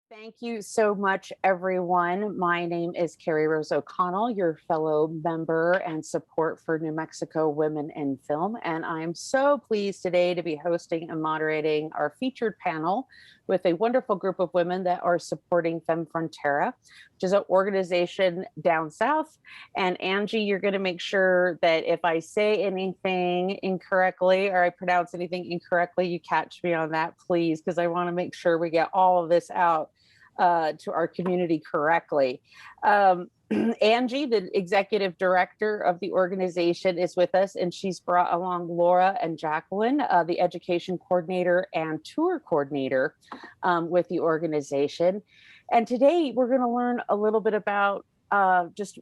Thank you so much, everyone. My name is Carrie Rose O'Connell, your fellow member and support for New Mexico Women in Film. And I'm so pleased today to be hosting and moderating our featured panel with a wonderful group of women that are supporting Femme Frontera, which is an organization down south. And Angie, you're going to make sure that if I say anything incorrectly or I pronounce anything incorrectly, you catch me on that, please, because I want to make sure we get all of this out to our community correctly. Angie, the executive director of the organization, is with us, and she's brought along Laura and Jacqueline, the education coordinator and tour coordinator with the organization. And today we're going to learn a little bit about just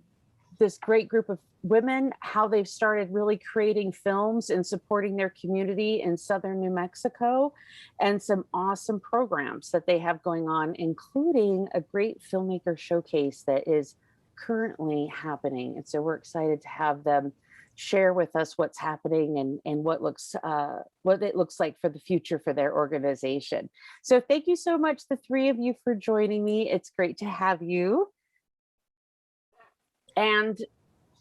this great group of women, how they've started really creating films and supporting their community in southern New Mexico, and some awesome programs that they have going on, including a great filmmaker showcase that is currently happening. And so we're excited to have them share with us what's happening and what it looks like for the future for their organization. So thank you so much, the three of you, for joining me. It's great to have you. And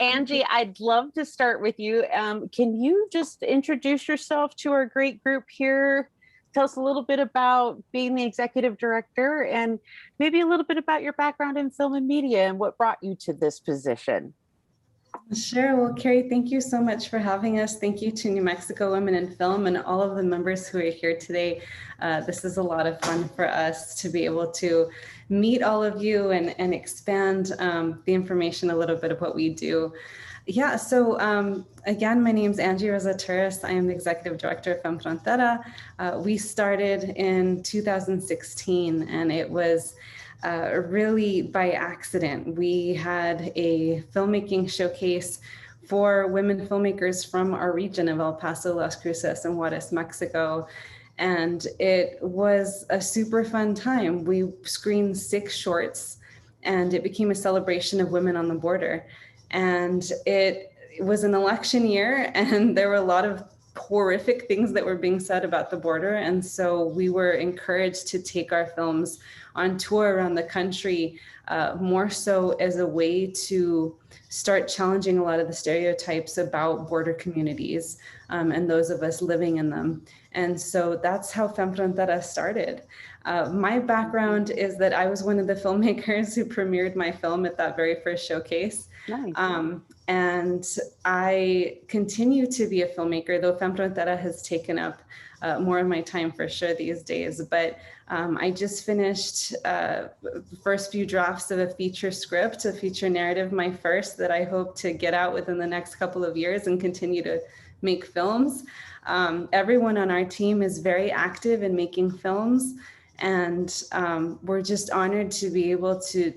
Angie, I'd love to start with you. Can you just introduce yourself to our great group here? Tell us a little bit about being the executive director and maybe a little bit about your background in film and media and what brought you to this position. Sure. Well, Carrie, thank you so much for having us. Thank you to New Mexico Women in Film and all of the members who are here today. This is a lot of fun for us to be able to meet all of you and expand the information a little bit of what we do. Yeah, so again, my name is Angie Reza Tures. I am the executive director of Femme Frontera. We started in 2016, and it was really by accident. We had a filmmaking showcase for women filmmakers from our region of El Paso, Las Cruces, and U.S Mexico. And it was a super fun time. We screened 6 shorts, and it became a celebration of women on the border. And it was an election year, and there were a lot of horrific things that were being said about the border. And so we were encouraged to take our films on tour around the country, more so as a way to start challenging a lot of the stereotypes about border communities and those of us living in them. And so that's how Femme Frontera started. My background is that I was one of the filmmakers who premiered my film at that very first showcase. Nice. And I continue to be a filmmaker, though Femme Frontera has taken up more of my time for sure these days. But I just finished the first few drafts of a feature script, a feature narrative, my first, that I hope to get out within the next couple of years and continue to make films. Everyone on our team is very active in making films, and we're just honored to be able to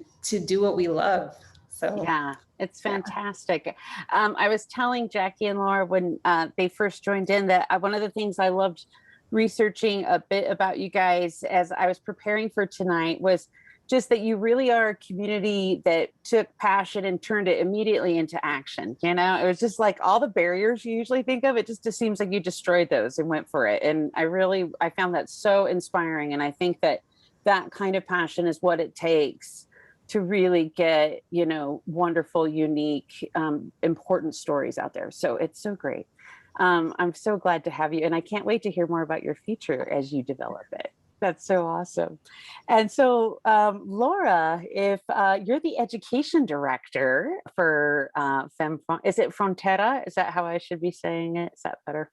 do what we love. So yeah, it's fantastic. Yeah. I was telling Jackie and Laura when they first joined in that one of the things I loved researching a bit about you guys as I was preparing for tonight was just that you really are a community that took passion and turned it immediately into action. You know, it was just like all the barriers you usually think of, it just seems like you destroyed those and went for it. And I found that so inspiring. And I think that that kind of passion is what it takes to really get, you know, wonderful, unique, important stories out there. So it's so great. I'm so glad to have you. And I can't wait to hear more about your feature as you develop it. That's so awesome. And so, Laura, if you're the education director for is it Frontera? Is that how I should be saying it? Is that better?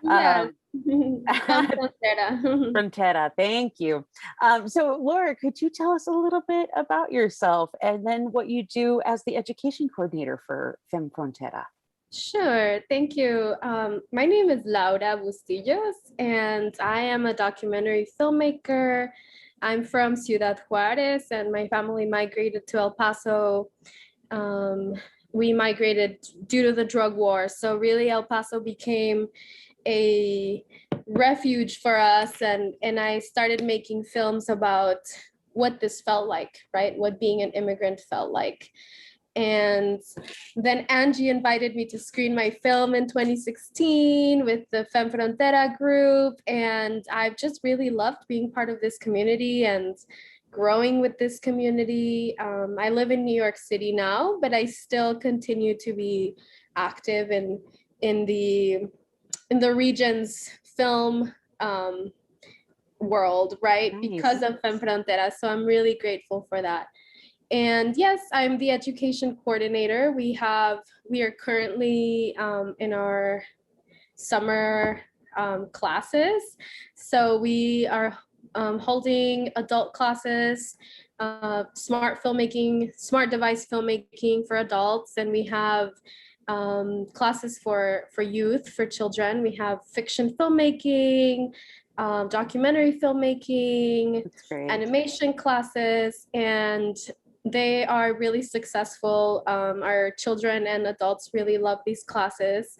Yes. Frontera. Frontera, thank you. So Laura, could you tell us a little bit about yourself and then what you do as the education coordinator for Femme Frontera? Sure, thank you. My name is Laura Bustillo, and I am a documentary filmmaker. I'm from Ciudad Juarez, and my family migrated to El Paso. We migrated due to the drug war. So really El Paso became a refuge for us, and I started making films about what this felt like, right? What being an immigrant felt like. And then Angie invited me to screen my film in 2016 with the Femme Frontera group. And I've just really loved being part of this community and growing with this community. I live in New York City now, but I still continue to be active in the region's film world, right? Nice. Because of Femme Frontera. So I'm really grateful for that. And yes, I'm the education coordinator. We are currently in our summer classes. So we are holding adult classes, smart device filmmaking for adults, and we have classes for youth, for children. We have fiction filmmaking, documentary filmmaking, animation classes, and they are really successful. Our children and adults really love these classes.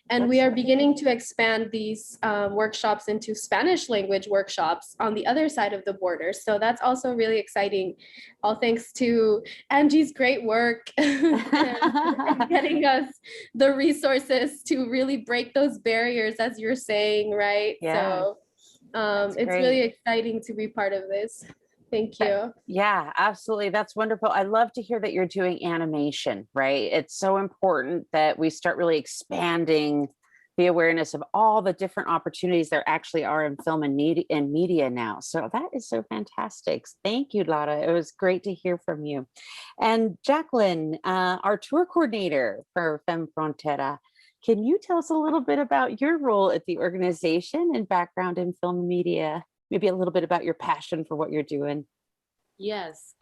And we are beginning to expand these workshops into Spanish language workshops on the other side of the border. So that's also really exciting. All thanks to Angie's great work and getting us the resources to really break those barriers, as you're saying, right? Yeah. So it's really exciting to be part of this. Thank you. Yeah, absolutely. That's wonderful. I love to hear that you're doing animation, right? It's so important that we start really expanding the awareness of all the different opportunities there actually are in film and media now. So that is so fantastic. Thank you, Lara. It was great to hear from you. And Jacqueline, our tour coordinator for Femme Frontera, can you tell us a little bit about your role at the organization and background in film and media? Maybe a little bit about your passion for what you're doing. Yes.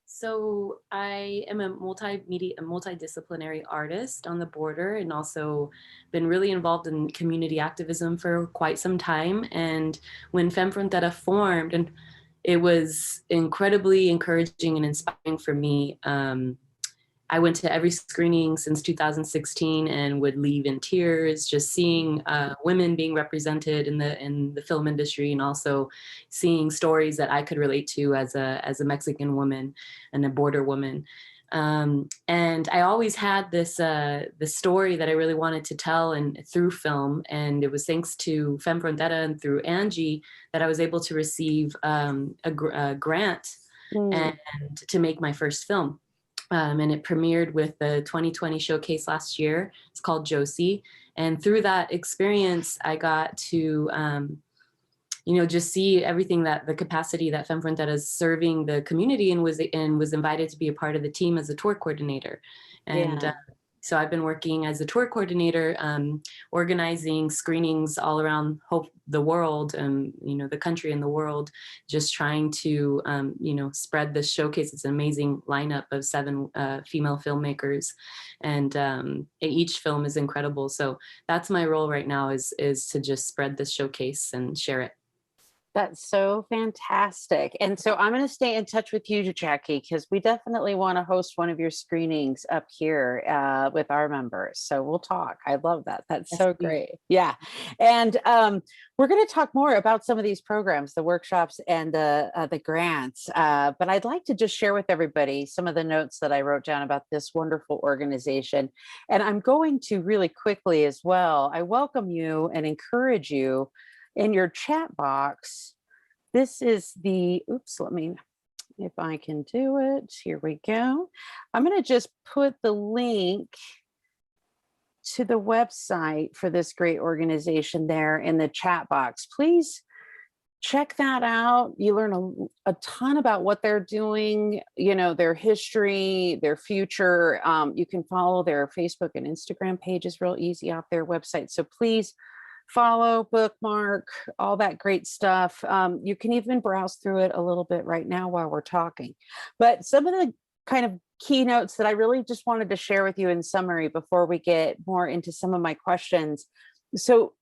So I am a multidisciplinary artist on the border, and also been really involved in community activism for quite some time. And when Femme Frontera formed, and it was incredibly encouraging and inspiring for me. I went to every screening since 2016 and would leave in tears, just seeing women being represented in the film industry, and also seeing stories that I could relate to as a Mexican woman and a border woman. And I always had this story that I really wanted to tell, and through film. And it was thanks to Femme Frontera and through Angie that I was able to receive a grant and to make my first film. And it premiered with the 2020 showcase last year. It's called Josie. And through that experience, I got to, just see everything, that the capacity that Femme Frontera is serving the community, and was invited to be a part of the team as a tour coordinator. And so I've been working as a tour coordinator, organizing screenings all around the world, and the country and the world, just trying to spread this showcase. It's an amazing lineup of 7 female filmmakers, and each film is incredible. So that's my role right now, is to just spread this showcase and share it. That's so fantastic. And so I'm going to stay in touch with you, Jackie, because we definitely want to host one of your screenings up here with our members. So we'll talk. I love that. That's so great. Yeah. And we're going to talk more about some of these programs, the workshops and the grants. But I'd like to just share with everybody some of the notes that I wrote down about this wonderful organization. And I'm going to really quickly as well. I welcome you and encourage you in your chat box. This is the, let me, if I can do it, here we go. I'm going to just put the link to the website for this great organization there in the chat box. Please check that out. You learn a ton about what they're doing, their history, their future. You can follow their Facebook and Instagram pages real easy off their website. So please follow, bookmark, all that great stuff. You can even browse through it a little bit right now while we're talking. But some of the kind of keynotes that I really just wanted to share with you in summary before we get more into some of my questions. So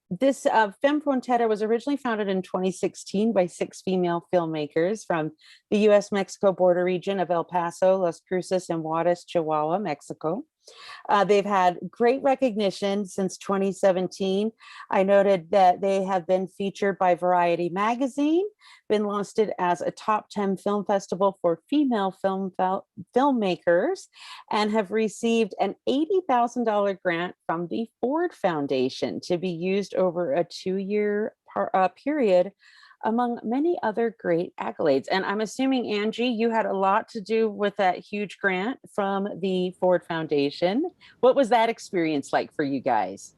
this Femme Frontera was originally founded in 2016 by 6 female filmmakers from the U.S. Mexico border region of El Paso, Las Cruces, and Juarez, Chihuahua, Mexico. They've had great recognition since 2017. I noted that they have been featured by Variety magazine, been listed as a top 10 film festival for female filmmakers, and have received an $80,000 grant from the Ford Foundation to be used over a 2-year period among many other great accolades. And I'm assuming, Angie, you had a lot to do with that huge grant from the Ford Foundation. What was that experience like for you guys?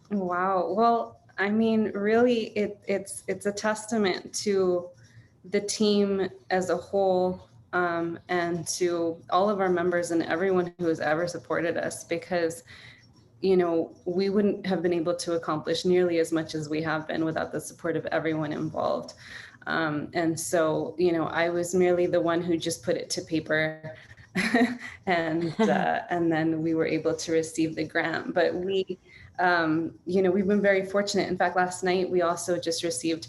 Wow. Well, I mean, really, it's a testament to the team as a whole, and to all of our members and everyone who has ever supported us, because we wouldn't have been able to accomplish nearly as much as we have been without the support of everyone involved. And so, I was merely the one who just put it to paper, and then we were able to receive the grant. But we've been very fortunate. In fact, last night we also just received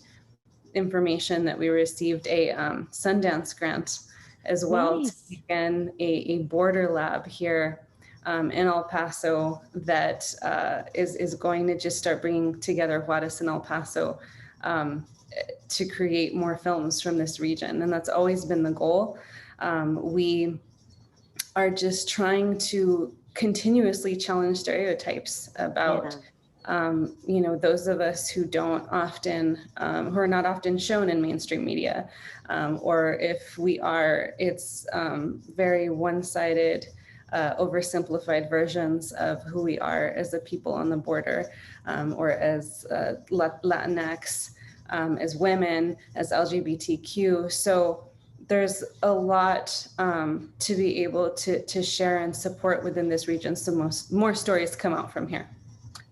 information that we received a Sundance grant as well. Nice. To begin a border lab here in El Paso that is going to just start bringing together Juarez and El Paso to create more films from this region. And that's always been the goal. We are just trying to continuously challenge stereotypes about those of us who don't often, who are not often shown in mainstream media, or if we are, it's very one-sided, oversimplified versions of who we are as a people on the border, or as Latinx, as women, as LGBTQ. So there's a lot to be able to share and support within this region. So more stories come out from here.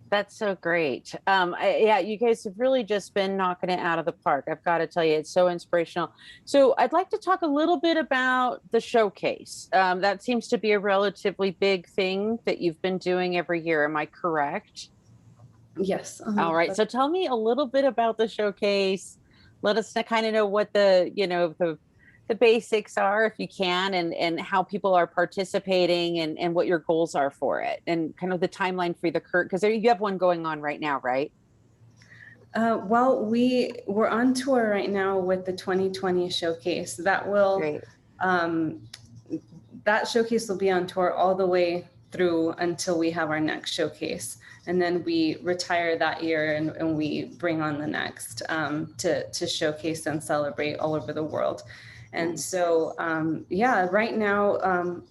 That's so great. Yeah, you guys have really just been knocking it out of the park. I've got to tell you, it's so inspirational. So I'd like to talk a little bit about the showcase. That seems to be a relatively big thing that you've been doing every year. Am I correct? Yes. All right. So tell me a little bit about the showcase. Let us kind of know what the basics are, if you can, and how people are participating, and what your goals are for it, and kind of the timeline for the current, because you have one going on right now, right? Well, we're on tour right now with the 2020 showcase. That will, that showcase will be on tour all the way through until we have our next showcase. And then we retire that year, and we bring on the next to showcase and celebrate all over the world. And so, right now,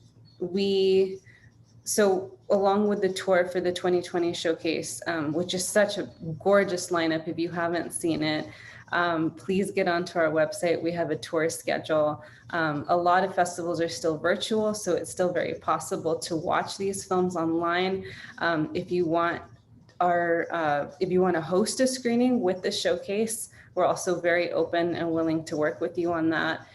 so along with the tour for the 2020 showcase, which is such a gorgeous lineup, if you haven't seen it, please get onto our website. We have a tour schedule. A lot of festivals are still virtual, so it's still very possible to watch these films online. If you want to host a screening with the showcase, we're also very open and willing to work with you on that.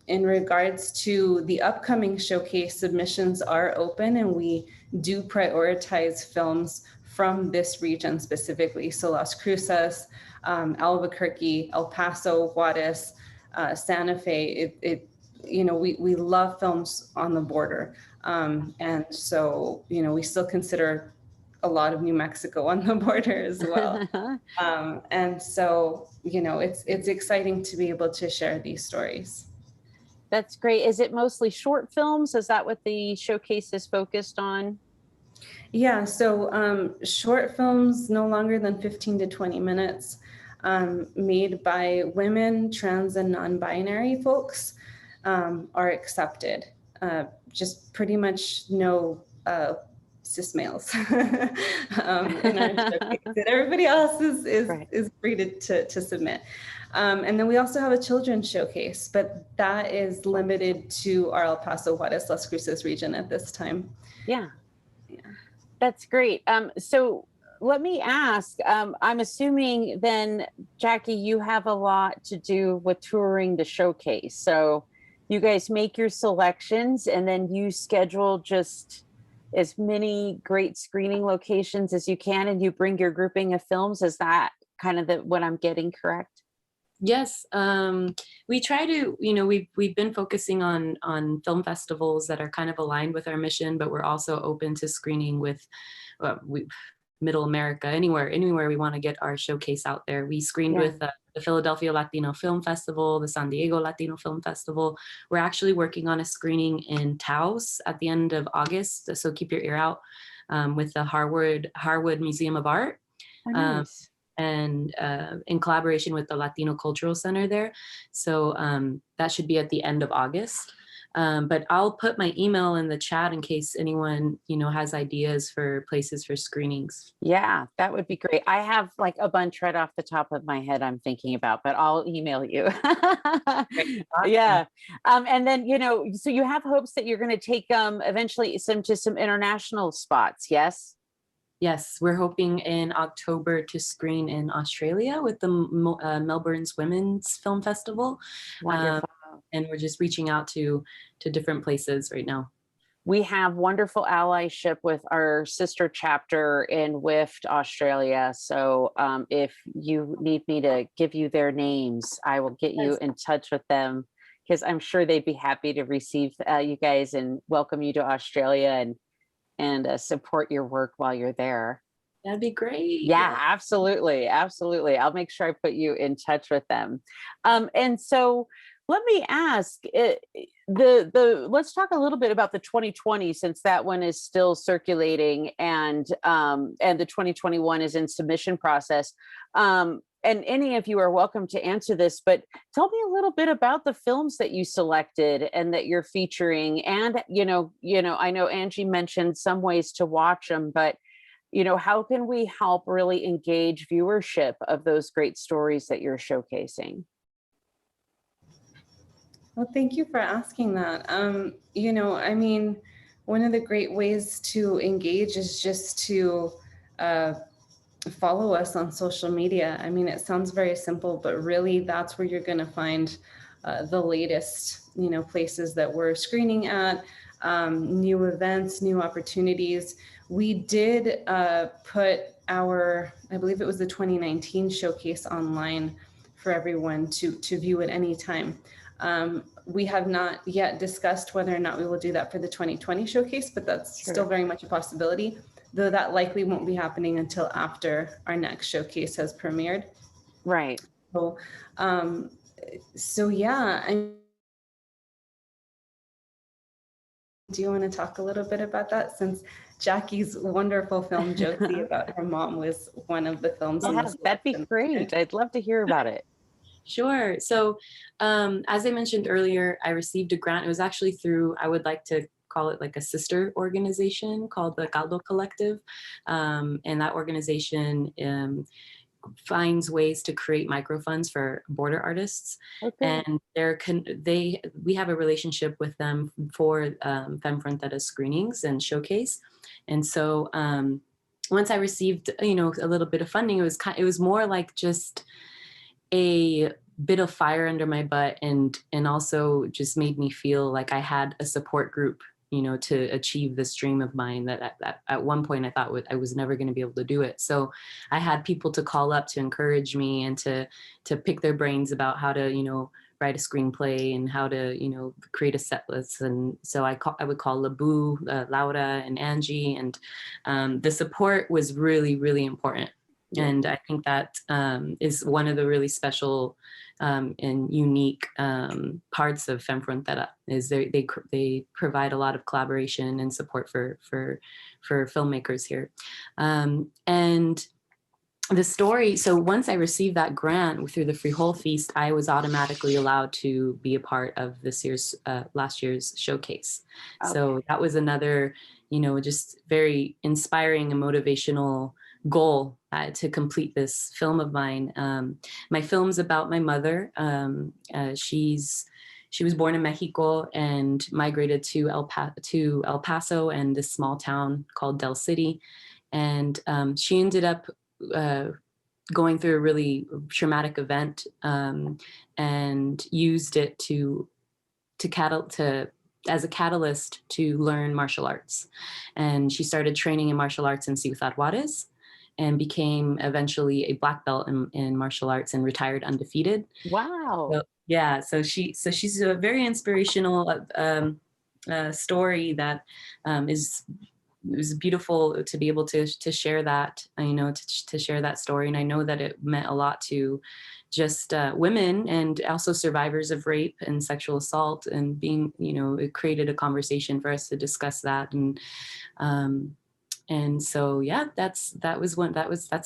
In regards to the upcoming showcase, submissions are open, and we do prioritize films from this region specifically. So Las Cruces, Albuquerque, El Paso, Juarez, Santa Fe. We love films on the border. And so, we still consider a lot of New Mexico on the border as well. And so, it's exciting to be able to share these stories. That's great. Is it mostly short films? Is that what the showcase is focused on? Yeah, so short films no longer than 15 to 20 minutes, made by women, trans, and non-binary folks are accepted. Just pretty much no cis males. In our showcase. And everybody else is free to submit. And then we also have a children's showcase, but that is limited to our El Paso, Juarez, Las Cruces region at this time. Yeah. That's great. So let me ask, I'm assuming then, Jackie, you have a lot to do with touring the showcase. So you guys make your selections, and then you schedule just as many great screening locations as you can, and you bring your grouping of films. Is that kind of what I'm getting correct? Yes, we try to, we've been focusing on film festivals that are kind of aligned with our mission, but we're also open to screening with Middle America, anywhere we want to get our showcase out there. We screened with the Philadelphia Latino Film Festival, the San Diego Latino Film Festival. We're actually working on a screening in Taos at the end of August, so keep your ear out, with the Harwood Museum of Art. Oh, nice. and in collaboration with the Latino Cultural Center there. So that should be at the end of August. But I'll put my email in the chat in case anyone, has ideas for places for screenings. Yeah, that would be great. I have like a bunch right off the top of my head I'm thinking about, but I'll email you. Yeah. And then, so you have hopes that you're going to take eventually to some international spots, yes? Yes, we're hoping in October to screen in Australia with the Melbourne's Women's Film Festival. Wonderful. And we're just reaching out to different places right now. We have wonderful allyship with our sister chapter in WIF Australia. So if you need me to give you their names, I will get you in touch with them, because I'm sure they'd be happy to receive you guys and welcome you to Australia and support your work while you're there. That'd be great. Yeah, absolutely. Absolutely. I'll make sure I put you in touch with them. And so let me ask, let's talk a little bit about the 2020, since that one is still circulating, and the 2021 is in submission process. And any of you are welcome to answer this, but tell me a little bit about the films that you selected and that you're featuring. And, I know Angie mentioned some ways to watch them, but, how can we help really engage viewership of those great stories that you're showcasing? Well, thank you for asking that. One of the great ways to engage is just to follow us on social media. It sounds very simple, but really that's where you're going to find the latest, places that we're screening at, new events, new opportunities. We did put I believe it was the 2019 showcase online for everyone to view at any time. We have not yet discussed whether or not we will do that for the 2020 showcase, but that's still very much a possibility, though that likely won't be happening until after our next showcase has premiered. Right. So yeah. Do you want to talk a little bit about that, since Jackie's wonderful film Josie about her mom was one of the films? Yeah, that'd be great. I'd love to hear about it. Sure. So as I mentioned earlier, I received a grant. It was actually through, I would like to call it like a sister organization called the Caldo Collective. And that organization finds ways to create microfunds for border artists. Okay. And we have a relationship with them for Femme Frontera screenings and showcase. And so once I received, a little bit of funding, it was more like just a bit of fire under my butt, and also just made me feel like I had a support group, to achieve this dream of mine that at one point I thought I was never going to be able to do it. So I had people to call up to encourage me and to pick their brains about how to, write a screenplay and how to, create a set list. And so I would call Labu, Laura, and Angie, and the support was really, really important. Yeah. And I think that is one of the really special and unique parts of Femme Frontera, is they provide a lot of collaboration and support for filmmakers here. And the story, so once I received that grant through the Frijol Feast, I was automatically allowed to be a part of last year's showcase. Okay. So that was another, just very inspiring and motivational goal to complete this film of mine. My film's about my mother. She was born in Mexico and migrated to El Paso and this small town called Del City. And she ended up going through a really traumatic event and used it as a catalyst to learn martial arts. And she started training in martial arts in Ciudad Juarez, and became eventually a black belt in martial arts and retired undefeated. Wow. So, yeah, so she's a very inspirational story that it was beautiful to be able to share that, to share that story. And I know that it meant a lot to just women and also survivors of rape and sexual assault, and being, it created a conversation for us to discuss that. And so, yeah, that's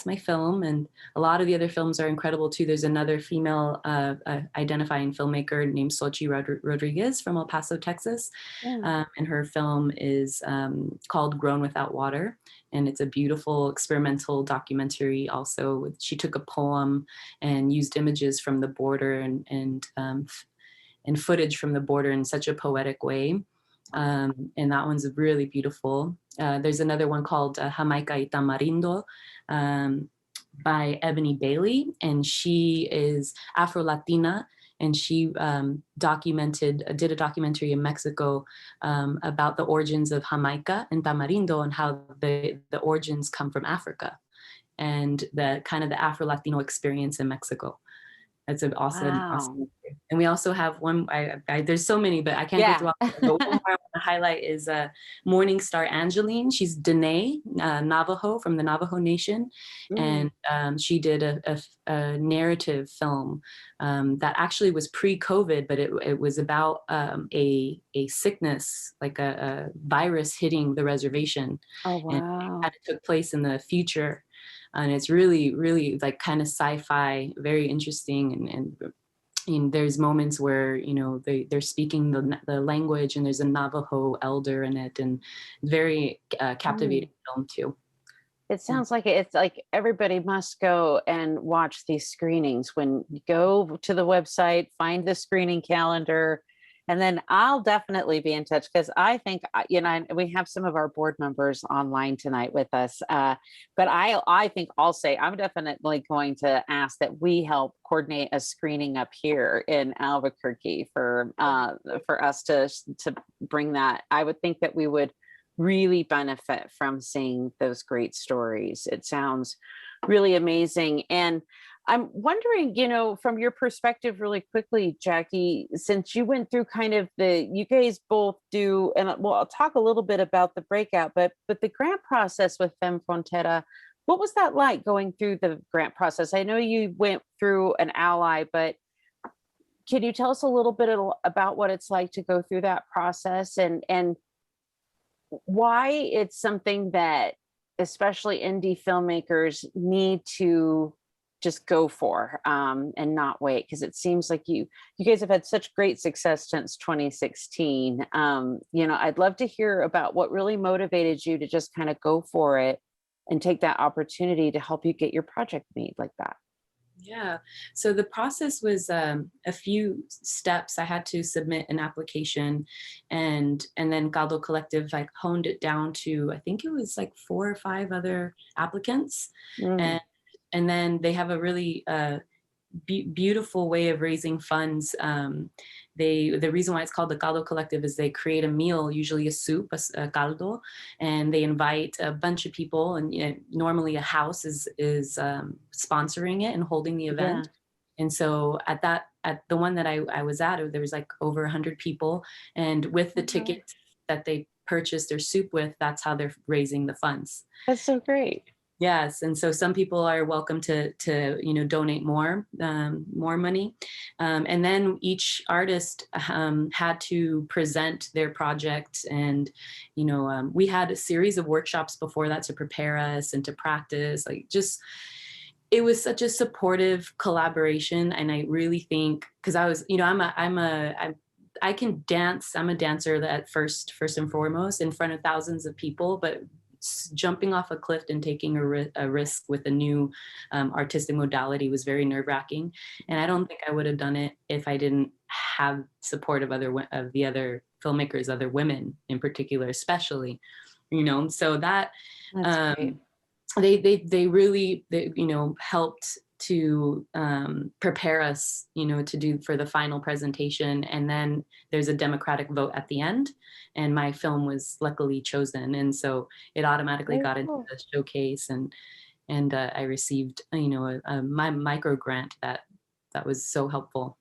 my film. And a lot of the other films are incredible too. There's another female identifying filmmaker named Xochitl Rodriguez from El Paso, Texas. And her film is called Grown Without Water. And it's a beautiful experimental documentary also. She took a poem and used images from the border and footage from the border in such a poetic way. And that one's really beautiful. There's another one called Jamaica y Tamarindo by Ebony Bailey, and she is Afro-Latina, and she did a documentary in Mexico about the origins of Jamaica and Tamarindo and how the origins come from Africa and the kind of the Afro-Latino experience in Mexico. That's an awesome. And we also have one, there's so many, but I can't get through all of them. But one more I want to highlight is Morning Star Angeline. She's Dene, Navajo, from the Navajo Nation. And she did a narrative film that actually was pre-COVID, but it was about a sickness, like a virus hitting the reservation. Oh, wow. And it took place in the future. And it's really, really like kind of sci-fi, very interesting. And there's moments where, you know, they're speaking the language, and there's a Navajo elder in it, and very captivating film too. It sounds like it's like everybody must go and watch these screenings. When you go to the website, find the screening calendar, and then I'll definitely be in touch, because I think, you know, we have some of our board members online tonight with us. But I think I'll say I'm definitely going to ask that we help coordinate a screening up here in Albuquerque for us to bring that. I would think that we would really benefit from seeing those great stories. It sounds really amazing. And I'm wondering, you know, from your perspective really quickly, Jackie, since you went through kind of you guys both do, and well, I'll talk a little bit about the breakout, but the grant process with Femme Frontera, what was that like going through the grant process? I know you went through an ally, but can you tell us a little bit about what it's like to go through that process and why it's something that especially indie filmmakers need to just go for and not wait, because it seems like you guys have had such great success since 2016. You know, I'd love to hear about what really motivated you to just kind of go for it and take that opportunity to help you get your project made like that. Yeah, so the process was a few steps. I had to submit an application, and then Caldo Collective like honed it down to, I think it was like 4 or 5 other applicants. And then they have a really beautiful way of raising funds. The reason why it's called the Caldo Collective is they create a meal, usually a soup, a caldo, and they invite a bunch of people. And you know, normally a house is sponsoring it and holding the event. Yeah. And so at the one that I was at, there was like over 100 people, and with the tickets that they purchased their soup with, that's how they're raising the funds. That's so great. Yes, and so some people are welcome to you know, donate more money, and then each artist had to present their project, and you know, we had a series of workshops before that to prepare us and to practice. Like, just it was such a supportive collaboration, and I really think, because I was, you know, I can dance. I'm a dancer that first and foremost in front of thousands of people, but jumping off a cliff and taking a risk with a new artistic modality was very nerve-wracking, and I don't think I would have done it if I didn't have support of the other filmmakers, other women in particular, especially, you know. So that they really you know, helped to prepare us, you know, to do for the final presentation. And then there's a democratic vote at the end, and my film was luckily chosen, and so it automatically got into the showcase, and I received, you know, my micro grant that was so helpful.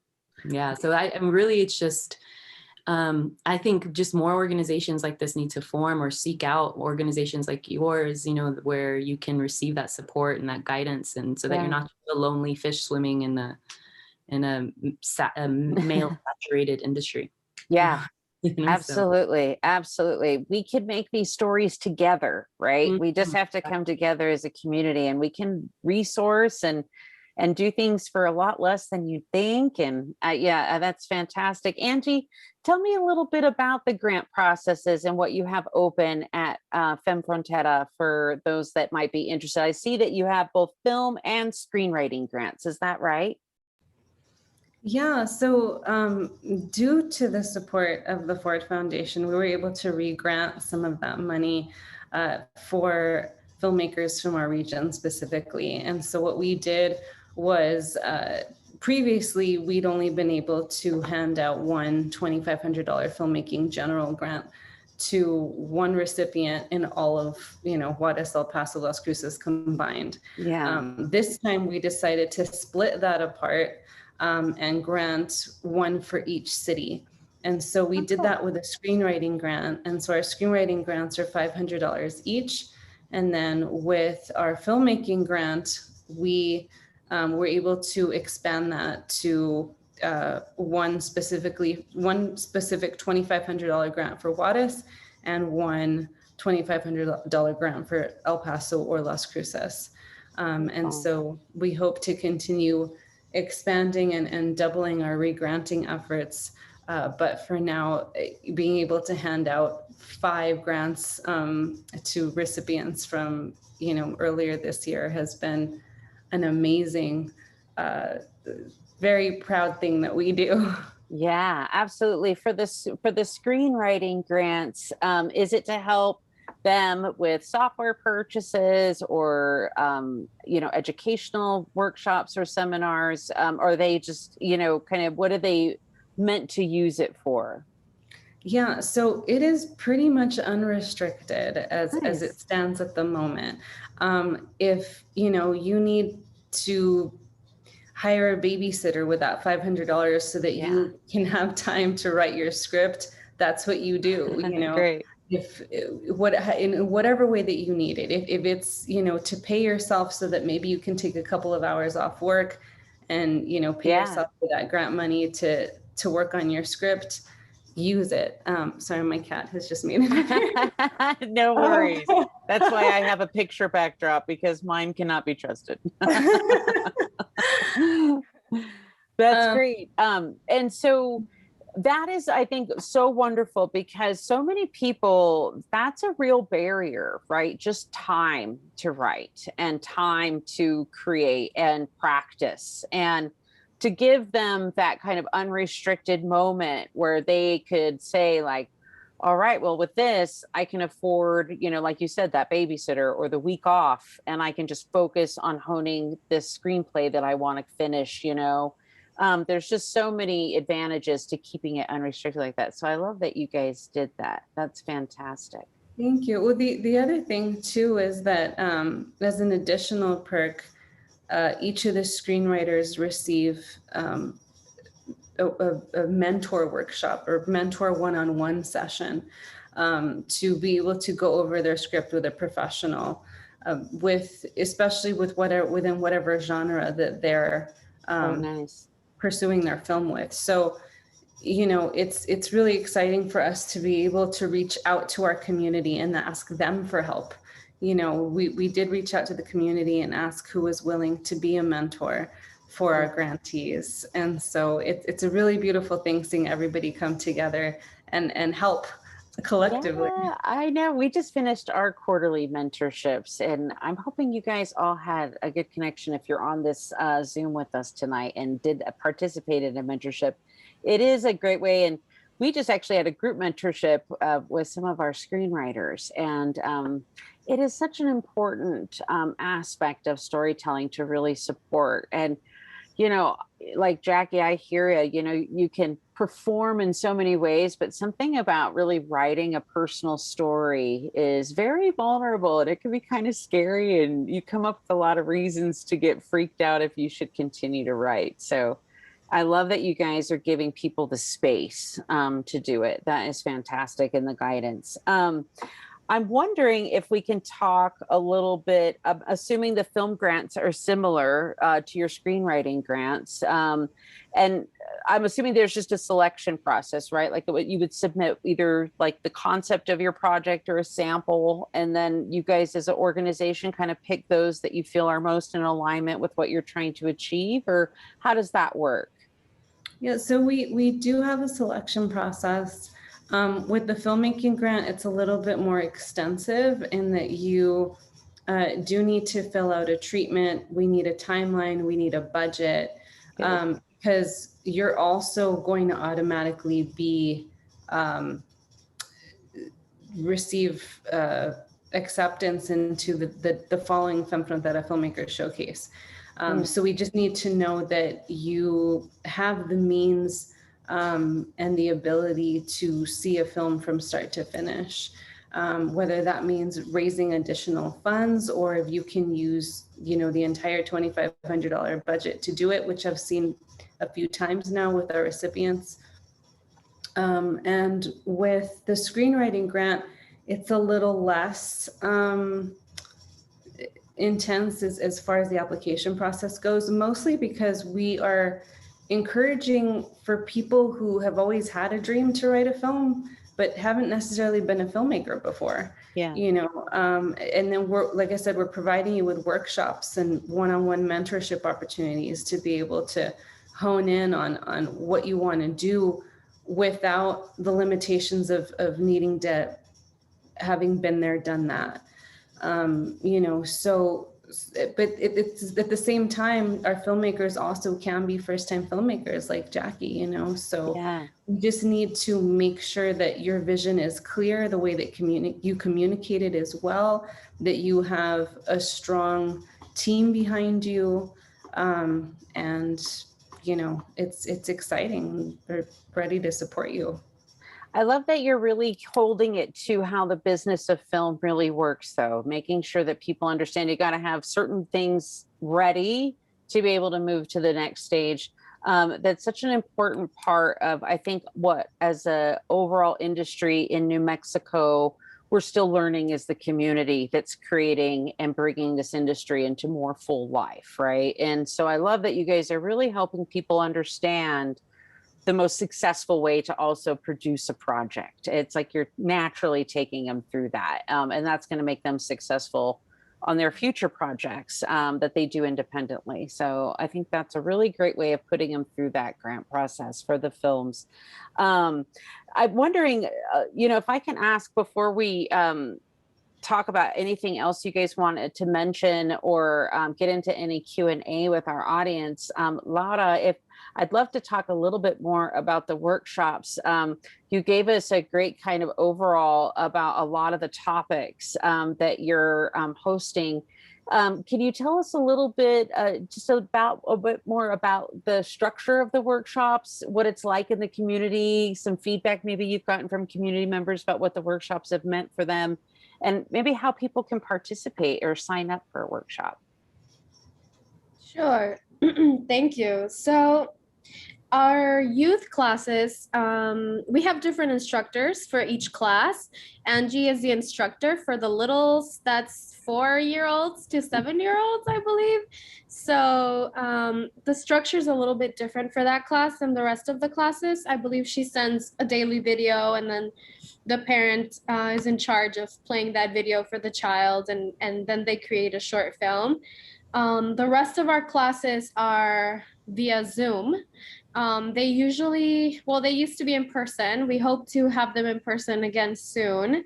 Yeah, so I'm really, it's just I think just more organizations like this need to form, or seek out organizations like yours, you know, where you can receive that support and that guidance, and so that you're not just a lonely fish swimming in a male saturated industry. Yeah. Absolutely. Absolutely. We can make these stories together, right? We just have to come together as a community, and we can resource and do things for a lot less than you think. And that's fantastic. Angie, tell me a little bit about the grant processes and what you have open at Femme Frontera for those that might be interested. I see that you have both film and screenwriting grants. Is that right? Yeah, so due to the support of the Ford Foundation, we were able to re-grant some of that money for filmmakers from our region specifically. And so what we did was previously we'd only been able to hand out one $2,500 filmmaking general grant to one recipient in all of, Juarez, El Paso, Las Cruces combined. Yeah. This time we decided to split that apart and grant one for each city. And so we did that with a screenwriting grant. And so our screenwriting grants are $500 each. And then with our filmmaking grant, we were able to expand that to one specific $2,500 grant for Juarez and one $2,500 grant for El Paso or Las Cruces. So we hope to continue expanding and doubling our re-granting efforts. But for now, being able to hand out 5 grants to recipients from, earlier this year has been an amazing, very proud thing that we do. Yeah, absolutely. For the screenwriting grants, is it to help them with software purchases or educational workshops or seminars? Or are they just kind of, what are they meant to use it for? Yeah, so it is pretty much unrestricted as it stands at the moment. If you need to hire a babysitter with that $500 so that you can have time to write your script, that's what you do. Great. In whatever way that you need it. If it's to pay yourself so that maybe you can take a couple of hours off work and pay yourself for that grant money to work on your script, use it. Sorry, my cat has just made it. No worries. That's why I have a picture backdrop, because mine cannot be trusted. That's great. And so that is, I think, so wonderful, because so many people, that's a real barrier, right? Just time to write and time to create and practice, and to give them that kind of unrestricted moment where they could say, like, all right, well, with this, I can afford, like you said, that babysitter or the week off, and I can just focus on honing this screenplay that I want to finish. There's just so many advantages to keeping it unrestricted like that. So I love that you guys did that. That's fantastic. Thank you. Well, the other thing too is that as an additional perk, each of the screenwriters receive a mentor workshop or mentor one-on-one session to be able to go over their script with a professional, especially within whatever genre that they're pursuing their film with. So, it's really exciting for us to be able to reach out to our community and ask them for help. We did reach out to the community and ask who was willing to be a mentor for our grantees. And so it's a really beautiful thing seeing everybody come together and help collectively. Yeah, I know. We just finished our quarterly mentorships, and I'm hoping you guys all had a good connection if you're on this Zoom with us tonight and did participate in a mentorship. It is a great way. And we just actually had a group mentorship with some of our screenwriters, and it is such an important aspect of storytelling to really support. And like Jackie, I hear you, you can perform in so many ways, but something about really writing a personal story is very vulnerable, and it can be kind of scary, and you come up with a lot of reasons to get freaked out if you should continue to write. So I love that you guys are giving people the space to do it. That is fantastic, and the guidance. I'm wondering if we can talk a little bit, assuming the film grants are similar to your screenwriting grants. And I'm assuming there's just a selection process, right? Like you would submit either like the concept of your project or a sample, and then you guys as an organization kind of pick those that you feel are most in alignment with what you're trying to achieve, or how does that work? Yeah, so we do have a selection process. With the filmmaking grant, it's a little bit more extensive in that you do need to fill out a treatment. We need a timeline. We need a budget, because you're also going to automatically be receive acceptance into the following Femme Frontera Filmmakers Showcase. So we just need to know that you have the means and the ability to see a film from start to finish, whether that means raising additional funds, or if you can use, the entire $2,500 budget to do it, which I've seen a few times now with our recipients. And with the screenwriting grant, it's a little less intense as far as the application process goes, mostly because we are encouraging for people who have always had a dream to write a film, but haven't necessarily been a filmmaker before. Yeah. And then like I said, we're providing you with workshops and one-on-one mentorship opportunities to be able to hone in on what you want to do without the limitations of needing to having been there, done that. But it's at the same time, our filmmakers also can be first-time filmmakers like Jackie, so Yeah. you just need to make sure that your vision is clear, the way that you communicate it as well, that you have a strong team behind you, and it's exciting. We're ready to support you. I love that you're really holding it to how the business of film really works, though, making sure that people understand you got to have certain things ready to be able to move to the next stage. That's such an important part of, I think, what as a overall industry in New Mexico, we're still learning is the community that's creating and bringing this industry into more full life, right? And so I love that you guys are really helping people understand the most successful way to also produce a project. It's like you're naturally taking them through that. And that's going to make them successful on their future projects that they do independently. So I think that's a really great way of putting them through that grant process for the films. I'm wondering, if I can ask before we talk about anything else you guys wanted to mention or get into any Q&A with our audience. Laura, I'd love to talk a little bit more about the workshops. You gave us a great kind of overall about a lot of the topics that you're hosting. Can you tell us a little bit a bit more about the structure of the workshops, what it's like in the community, some feedback maybe you've gotten from community members about what the workshops have meant for them, and maybe how people can participate or sign up for a workshop? Sure. Thank you. So our youth classes, we have different instructors for each class. Angie is the instructor for the littles, that's 4-year-olds to 7-year-olds, I believe. So the structure is a little bit different for that class than the rest of the classes. I believe she sends a daily video, and then the parent is in charge of playing that video for the child, and then they create a short film. The rest of our classes are via Zoom. They used to be in person. We hope to have them in person again soon.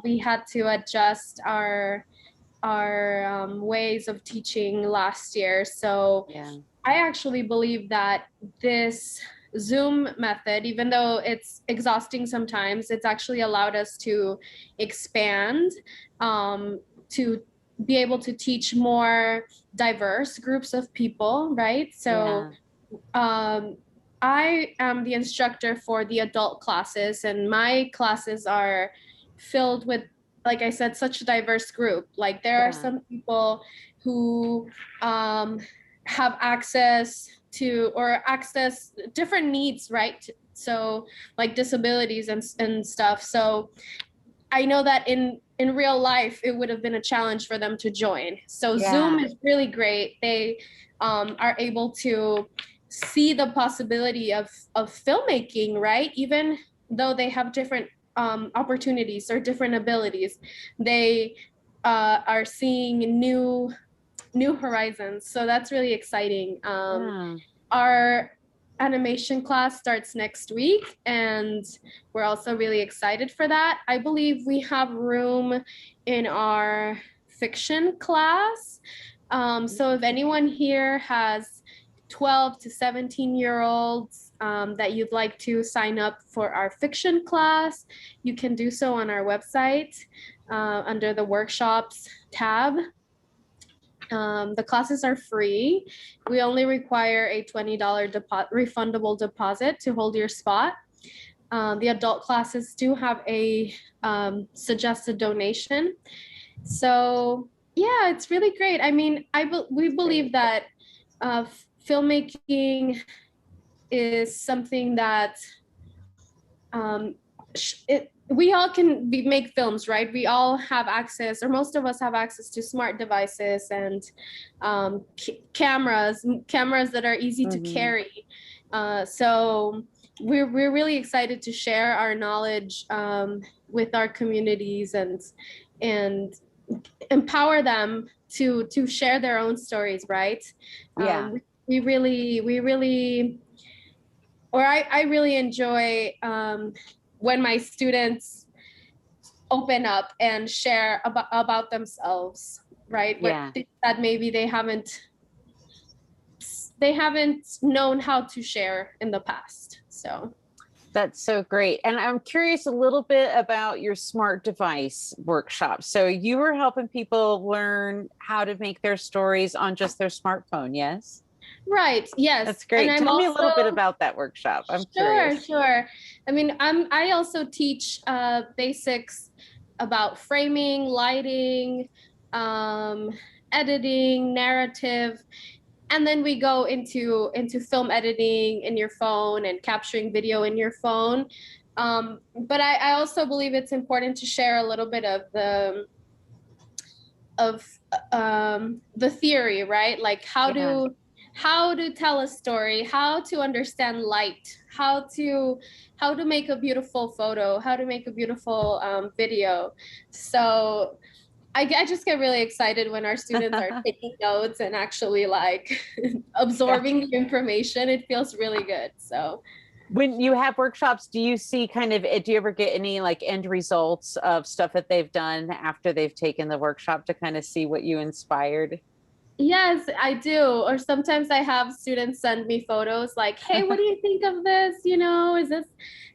We had to adjust our ways of teaching last year. So yeah. I actually believe that this Zoom method, even though it's exhausting sometimes, it's actually allowed us to expand, to be able to teach more diverse groups of people, right? So I am the instructor for the adult classes, and my classes are filled with, like I said, such a diverse group. Like there are some people who have access to or access different needs, right? So like disabilities and stuff. So I know that in real life, it would have been a challenge for them to join. So Yeah. Zoom is really great. They are able to see the possibility of filmmaking, right? Even though they have different opportunities or different abilities, they are seeing new horizons. So that's really exciting. Yeah. Our animation class starts next week, and we're also really excited for that. I believe we have room in our fiction class. So if anyone here has 12 to 17-year-olds that you'd like to sign up for our fiction class, you can do so on our website under the workshops tab. The classes are free. We only require a $20 refundable deposit to hold your spot. The adult classes do have a suggested donation. So yeah, it's really great. I mean, we believe that filmmaking is something that we all can make films, right? We all have access, or most of us have access to smart devices and cameras that are easy to carry. So we're really excited to share our knowledge with our communities and empower them to share their own stories, right? Yeah. I really enjoy when my students open up and share about themselves, right? Yeah. That maybe they haven't known how to share in the past. So that's so great. And I'm curious a little bit about your smart device workshop. So you were helping people learn how to make their stories on just their smartphone, yes? Right. Yes. That's great. And Tell me a little bit about that workshop. I'm curious. Sure. I mean, I also teach basics about framing, lighting, editing, narrative, and then we go into film editing in your phone and capturing video in your phone. But I also believe it's important to share a little bit of the theory, right? Like how to tell a story, how to understand light, how to make a beautiful photo, how to make a beautiful video. So I just get really excited when our students are taking notes and actually like absorbing the information. It feels really good. So when you have workshops, do you see do you ever get any like end results of stuff that they've done after they've taken the workshop to kind of see what you inspired? yes, I do. Or sometimes I have students send me photos like, hey, what do you think of this? You know, is this,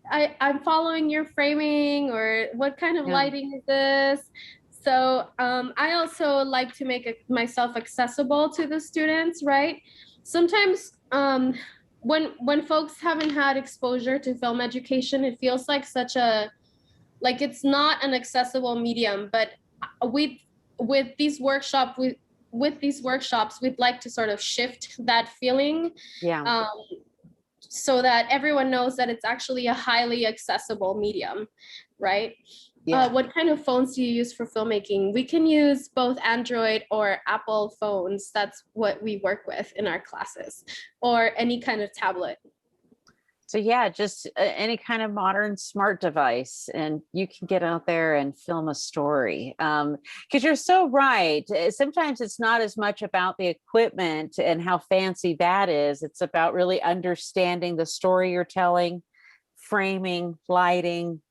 I'm following your framing, or what kind of lighting is this? So I also like to make myself accessible to the students, right? Sometimes when folks haven't had exposure to film education, it feels like it's not an accessible medium. But with these workshops, we'd like to sort of shift that feeling. Yeah. So that everyone knows that it's actually a highly accessible medium, right? Yeah. What kind of phones do you use for filmmaking? We can use both Android or Apple phones. That's what we work with in our classes, or any kind of tablet. So yeah, just any kind of modern smart device, and you can get out there and film a story. Because you're so right. Sometimes it's not as much about the equipment and how fancy that is. It's about really understanding the story you're telling, framing, lighting,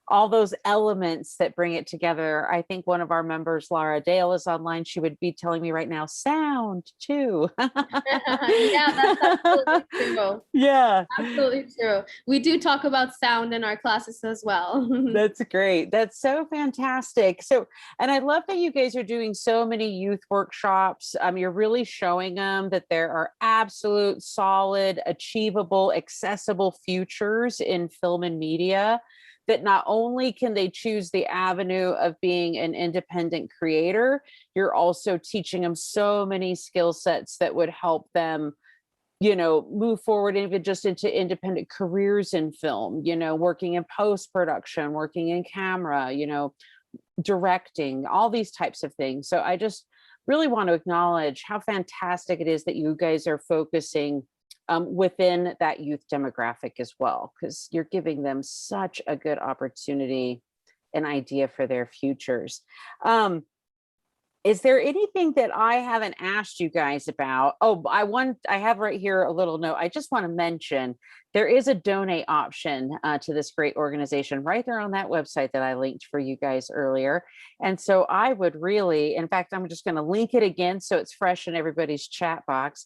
all those elements that bring it together. I think one of our members, Laura Dale, is online. She would be telling me right now, sound too. Yeah, that's absolutely true. Yeah. Absolutely true. We do talk about sound in our classes as well. That's great. That's so fantastic. So, and I love that you guys are doing so many youth workshops. You're really showing them that there are absolute, solid, achievable, accessible futures in film and media, that not only can they choose the avenue of being an independent creator, you're also teaching them so many skill sets that would help them move forward even just into independent careers in film, working in post-production, working in camera, directing, all these types of things. So I just really want to acknowledge how fantastic it is that you guys are focusing within that youth demographic as well, because you're giving them such a good opportunity, an idea for their futures. Is there anything that I haven't asked you guys about? Oh, I have right here a little note. I just want to mention there is a donate option to this great organization right there on that website that I linked for you guys earlier. And so I would really, in fact, I'm just going to link it again so it's fresh in everybody's chat box.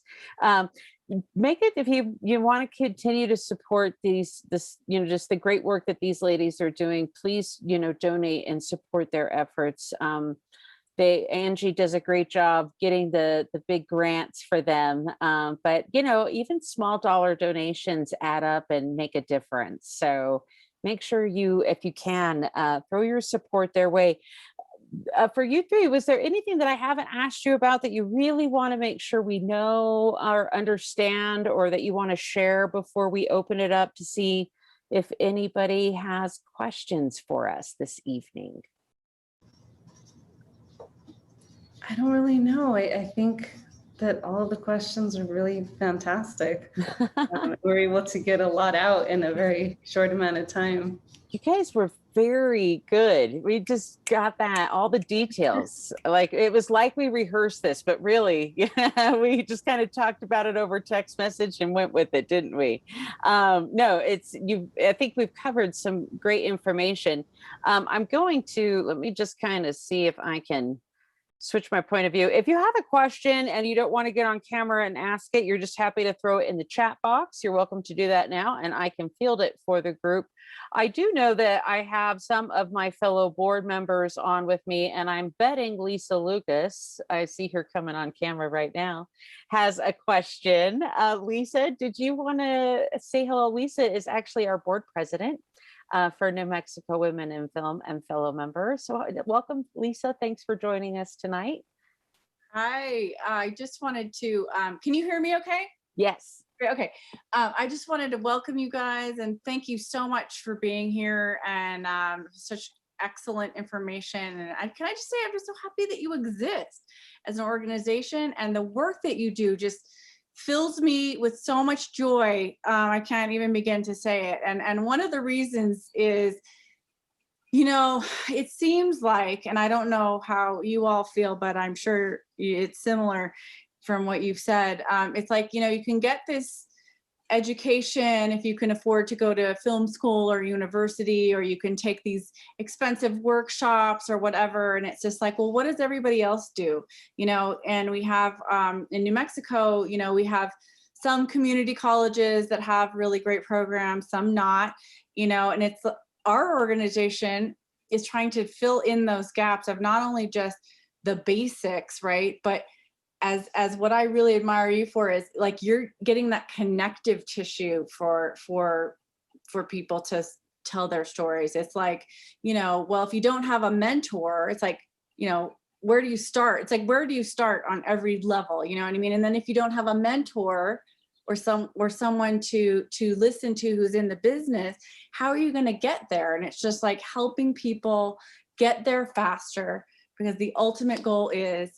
Make it, if you want to continue to support just the great work that these ladies are doing, please, donate and support their efforts. Angie does a great job getting the big grants for them. But, even small dollar donations add up and make a difference. So make sure if you can, throw your support their way. For you three, was there anything that I haven't asked you about that you really want to make sure we know or understand, or that you want to share before we open it up to see if anybody has questions for us this evening? I don't really know. I think that all of the questions are really fantastic. We're able to get a lot out in a very short amount of time. You guys were very good. We just got all the details. Like, it was like we rehearsed this, but really, we just kind of talked about it over text message and went with it, didn't we? No, I think we've covered some great information. Let me just kind of see if I can switch my point of view. If you have a question and you don't want to get on camera and ask it, you're just happy to throw it in the chat box, you're welcome to do that now, and I can field it for the group. I do know that I have some of my fellow board members on with me, and I'm betting Lisa Lucas, I see her coming on camera right now, has a question. Lisa, did you want to say hello? Lisa is actually our board president for New Mexico Women in Film and fellow member. So welcome, Lisa. Thanks for joining us tonight. Hi, I just wanted to, can you hear me okay? Yes. Okay. I just wanted to welcome you guys and thank you so much for being here and such excellent information. And can I just say, I'm just so happy that you exist as an organization, and the work that you do just fills me with so much joy. I can't even begin to say it. And one of the reasons is, it seems like, and I don't know how you all feel, but I'm sure it's similar from what you've said. It's like, you can get this education if you can afford to go to film school or university, or you can take these expensive workshops or whatever. And it's just like, well, what does everybody else do? And we have in New Mexico, we have some community colleges that have really great programs, some not, and it's our organization is trying to fill in those gaps of not only just the basics, right? But as what I really admire you for is like, you're getting that connective tissue for people to tell their stories. It's like, well, if you don't have a mentor, it's like, where do you start? It's like, where do you start on every level? You know what I mean? And then if you don't have a mentor or someone to listen to who's in the business, how are you going to get there? And it's just like helping people get there faster, because the ultimate goal is,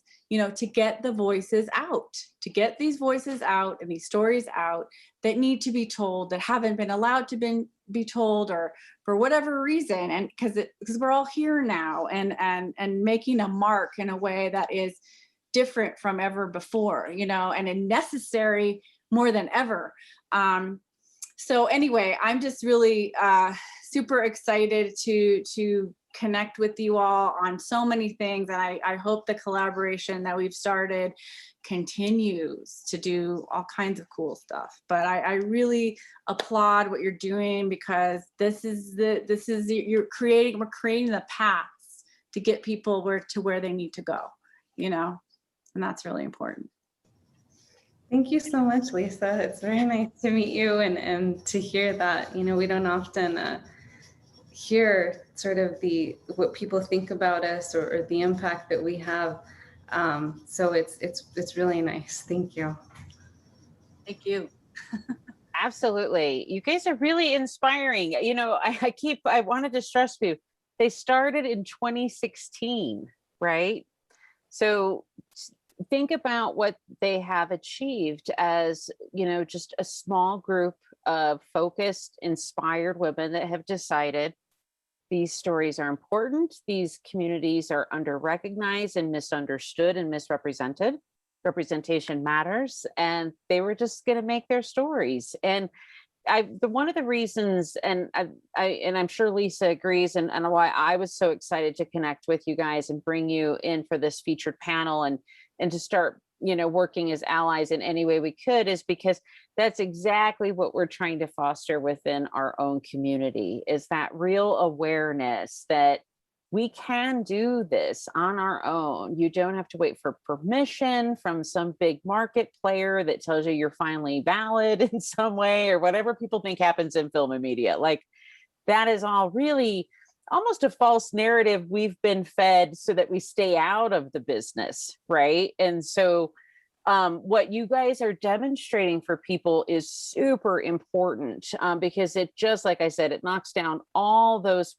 to get the voices out, to get these voices out and these stories out that need to be told, that haven't been allowed to be told, or for whatever reason. And because we're all here now and making a mark in a way that is different from ever before, and necessary more than ever. So anyway, I'm just really super excited to connect with you all on so many things. And I hope the collaboration that we've started continues to do all kinds of cool stuff. But I really applaud what you're doing, because we're creating the paths to get people where they need to go, and that's really important. Thank you so much, Lisa. It's very nice to meet you and to hear that. We don't often hear sort of what people think about us or the impact that we have. So it's really nice. Thank you. Thank you. Absolutely. You guys are really inspiring. You know, I wanted to stress to you, they started in 2016, right? So think about what they have achieved as, you know, just a small group of focused, inspired women that have decided these stories are important. These communities are under-recognized and misunderstood and misrepresented. Representation matters, and they were just going to make their stories. And one of the reasons, and I'm sure Lisa agrees, and why I was so excited to connect with you guys and bring you in for this featured panel and to start, you know, working as allies in any way we could, is because that's exactly what we're trying to foster within our own community, is that real awareness that we can do this on our own. You don't have to wait for permission from some big market player that tells you you're finally valid in some way, or whatever people think happens in film and media. Like, that is all really almost a false narrative we've been fed so that we stay out of the business, right? And so what you guys are demonstrating for people is super important, because it just, like I said, it knocks down all those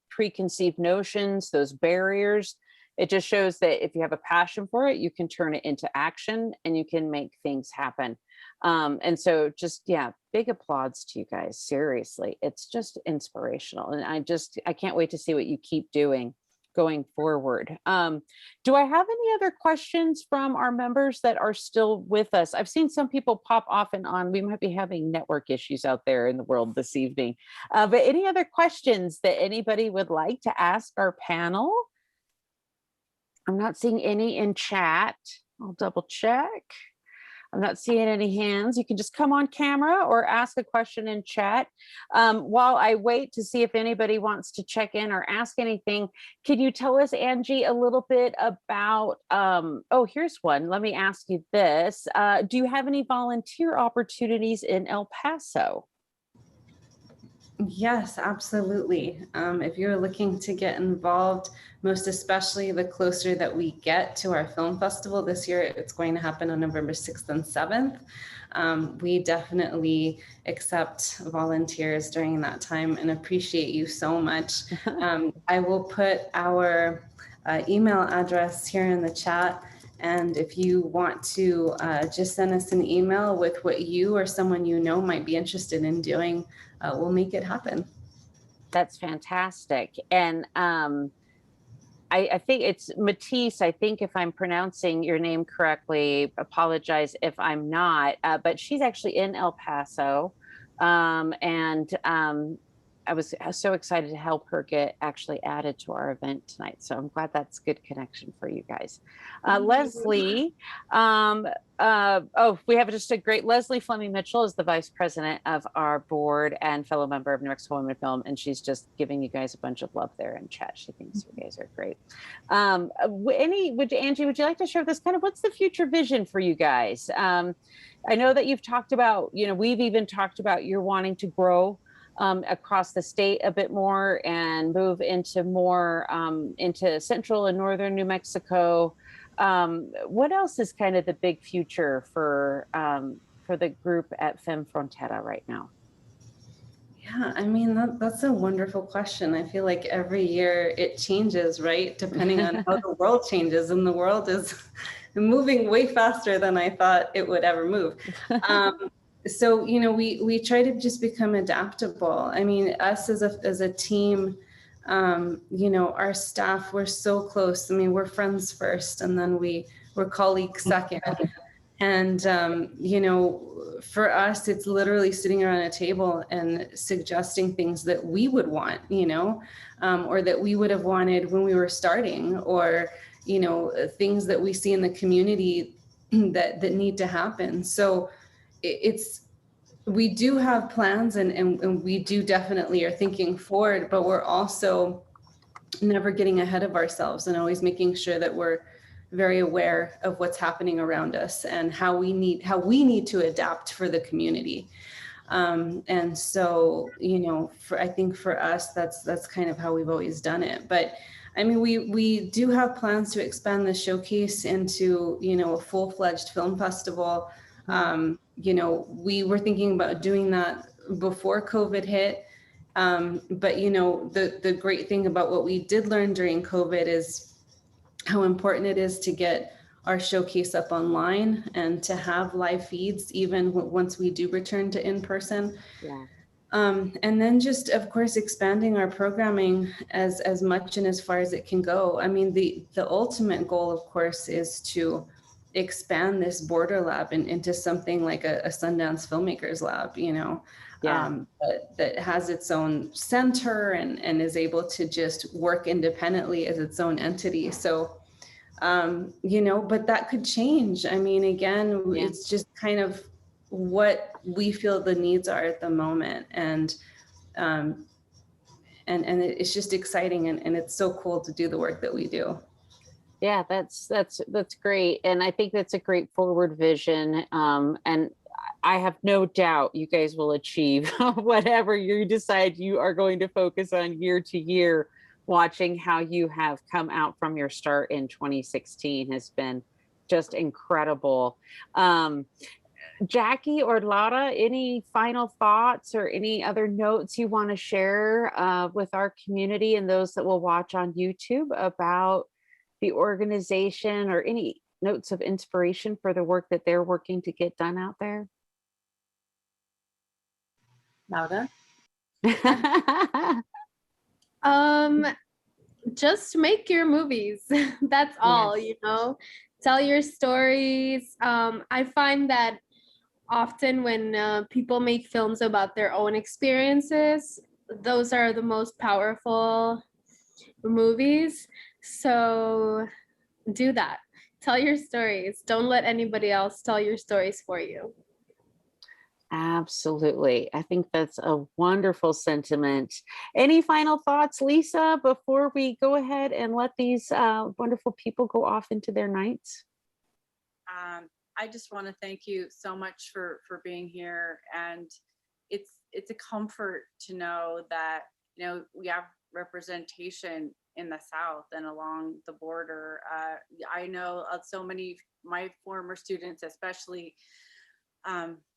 preconceived notions, those barriers. It just shows that if you have a passion for it, you can turn it into action and you can make things happen. And so just, yeah, big applause to you guys. Seriously, it's just inspirational. And I can't wait to see what you keep doing going forward. Do I have any other questions from our members that are still with us? I've seen some people pop off and on. We might be having network issues out there in the world this evening. But any other questions that anybody would like to ask our panel? I'm not seeing any in chat. I'll double check. I'm not seeing any hands. You can just come on camera or ask a question in chat. While I wait to see if anybody wants to check in or ask anything, can you tell us, Angie, a little bit about, oh, here's one. Let me ask you this. Do you have any volunteer opportunities in El Paso? Yes, absolutely. If you're looking to get involved, most especially the closer that we get to our film festival this year, it's going to happen on November 6th and 7th. We definitely accept volunteers during that time and appreciate you so much. I will put our email address here in the chat. And if you want to just send us an email with what you or someone you know might be interested in doing, we'll make it happen. That's fantastic. And I think it's Matisse. I think if I'm pronouncing your name correctly, apologize if I'm not, but she's actually in El Paso. I was so excited to help her get actually added to our event tonight. So I'm glad that's good connection for you guys. Leslie, we have just a great, Leslie Fleming Mitchell is the vice president of our board and fellow member of New Mexico Women Film. And she's just giving you guys a bunch of love there in chat. She thinks you guys are great. Angie, would you like to share this kind of, what's the future vision for you guys? I know that you've talked about, you know, we've even talked about you're wanting to grow across the state a bit more and move into more into central and northern New Mexico. What else is kind of the big future for the group at Femme Frontera right now? Yeah, I mean, that's a wonderful question. I feel like every year it changes, right? Depending on how the world changes, and the world is moving way faster than I thought it would ever move. So, you know, we try to just become adaptable. I mean, us as a team, you know, our staff, we're so close. I mean, we're friends first, and then we're colleagues second. And, you know, for us, it's literally sitting around a table and suggesting things that we would want, you know, or that we would have wanted when we were starting, or, you know, things that we see in the community that need to happen. So we do have plans, and we do definitely are thinking forward, but we're also never getting ahead of ourselves and always making sure that we're very aware of what's happening around us and how we need to adapt for the community. And so, you know, I think for us, that's kind of how we've always done it. But I mean, we do have plans to expand the showcase into, you know, a full-fledged film festival. You know, we were thinking about doing that before COVID hit. But, you know, the great thing about what we did learn during COVID is how important it is to get our showcase up online and to have live feeds even once we do return to in-person. Yeah. And then just, of course, expanding our programming as much and as far as it can go. I mean, the ultimate goal, of course, is to expand this border lab into something like a Sundance Filmmakers Lab, you know, that has its own center and is able to just work independently as its own entity. So, you know, but that could change. I mean, again, it's just kind of what we feel the needs are at the moment. And it's just exciting and it's so cool to do the work that we do. Yeah, that's great. And I think that's a great forward vision. And I have no doubt you guys will achieve whatever you decide you are going to focus on year to year. Watching how you have come out from your start in 2016 has been just incredible. Jackie or Laura, any final thoughts or any other notes you want to share with our community and those that will watch on YouTube about the organization, or any notes of inspiration for the work that they're working to get done out there? Laura? Just make your movies. That's all, you know, tell your stories. I find that often when people make films about their own experiences, those are the most powerful movies. So do that. Tell your stories. Don't let anybody else tell your stories for you. Absolutely. I think that's a wonderful sentiment. Any final thoughts, Lisa, before we go ahead and let these wonderful people go off into their nights? I just want to thank you so much for being here. And it's a comfort to know that, you know, we have representation in the South and along the border. I know of so many, my former students, especially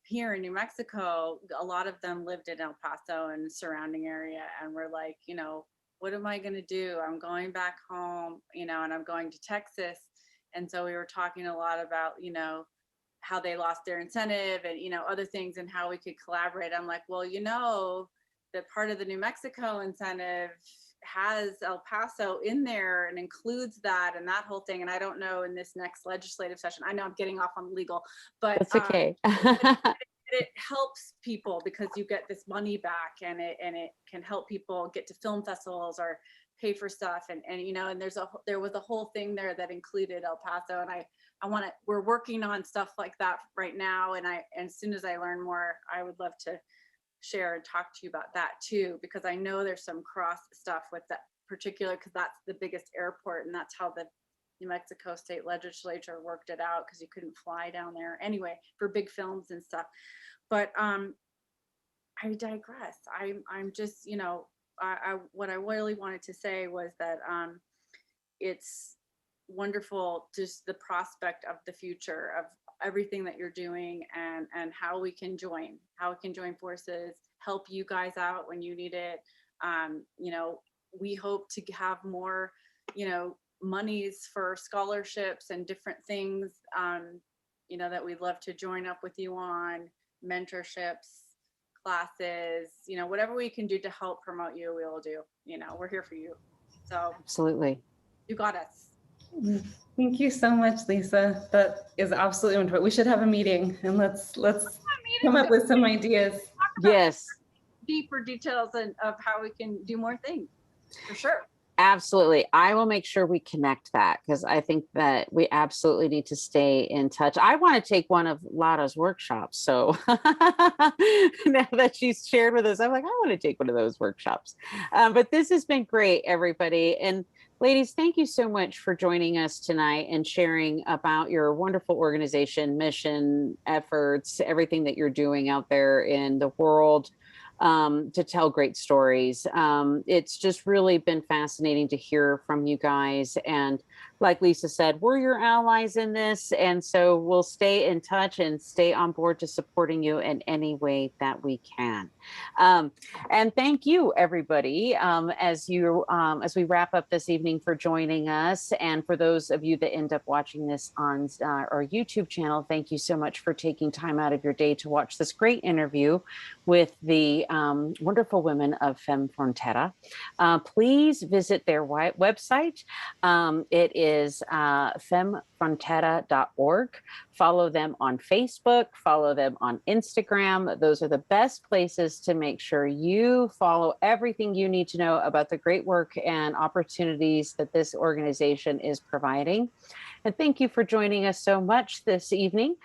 here in New Mexico, a lot of them lived in El Paso and surrounding area. And we're like, you know, what am I going to do? I'm going back home, you know, and I'm going to Texas. And so we were talking a lot about, you know, how they lost their incentive and, you know, other things and how we could collaborate. I'm like, well, you know, that part of the New Mexico incentive has El Paso in there and includes that and that whole thing. And I don't know in this next legislative session, I know I'm getting off on legal, but that's okay. It helps people because you get this money back and it can help people get to film festivals or pay for stuff. And you know, and there was a whole thing there that included El Paso, and we're working on stuff like that right now. And as soon as I learn more, I would love to share and talk to you about that too, because I know there's some cross stuff with that particular, because that's the biggest airport and that's how the New Mexico state legislature worked it out, because you couldn't fly down there anyway for big films and stuff. But I digress. I'm just, you know, what I really wanted to say was that it's wonderful, just the prospect of the future of everything that you're doing and how we can join forces, help you guys out when you need it. You know, we hope to have more, you know, monies for scholarships and different things, you know, that we'd love to join up with you on, mentorships, classes, you know, whatever we can do to help promote you, we will do. You know, we're here for you. So absolutely. You got us. Thank you so much, Lisa. That is absolutely wonderful. We should have a meeting and let's come up with some ideas. Yes. Deeper details of how we can do more things, for sure. Absolutely. I will make sure we connect that, because I think that we absolutely need to stay in touch. I want to take one of Lada's workshops. So now that she's shared with us, I'm like, I want to take one of those workshops. But this has been great, everybody. And ladies, thank you so much for joining us tonight and sharing about your wonderful organization, mission, efforts, everything that you're doing out there in the world. To tell great stories. It's just really been fascinating to hear from you guys. And like Lisa said, we're your allies in this. And so we'll stay in touch and stay on board to supporting you in any way that we can. And thank you, everybody, as we wrap up this evening, for joining us. And for those of you that end up watching this on our YouTube channel, thank you so much for taking time out of your day to watch this great interview with the wonderful women of Femme Frontera. Please visit their website. It is femmefrontera.org. Follow them on Facebook, follow them on Instagram. Those are the best places to make sure you follow everything you need to know about the great work and opportunities that this organization is providing. And thank you for joining us so much this evening.